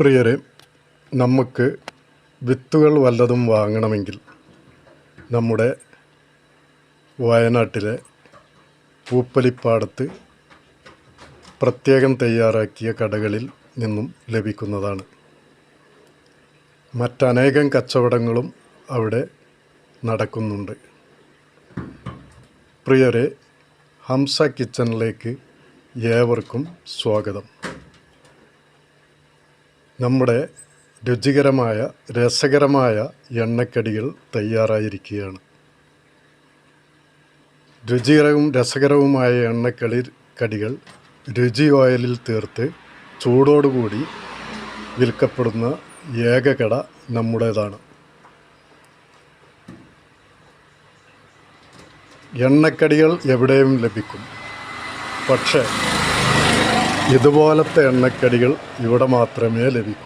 പ്രിയരെ, നമുക്ക് വിത്തുകൾ വല്ലതും വാങ്ങണമെങ്കിൽ നമ്മുടെ വയനാട്ടിലെ പൂപ്പലിപ്പാടത്ത് പ്രത്യേകം തയ്യാറാക്കിയ കടകളിൽ നിന്നും ലഭിക്കുന്നതാണ്. മറ്റനേകം കച്ചവടങ്ങളും അവിടെ നടക്കുന്നുണ്ട്. പ്രിയരെ, ഹംസ കിച്ചണിലേക്ക് ഏവർക്കും സ്വാഗതം. നമ്മുടെ രുചികരമായ രസകരമായ എണ്ണക്കടികൾ തയ്യാറായിരിക്കുകയാണ്. രുചികരവും രസകരവുമായ കടികൾ രുചി ഓയിലിൽ തീർത്ത് ചൂടോടുകൂടി വിൽക്കപ്പെടുന്ന ഏക കട നമ്മുടേതാണ്. എണ്ണക്കടികൾ എവിടെയും ലഭിക്കും, പക്ഷേ ഇതുപോലത്തെ എണ്ണക്കടികൾ ഇവിടെ മാത്രമേ ലഭിക്കൂ.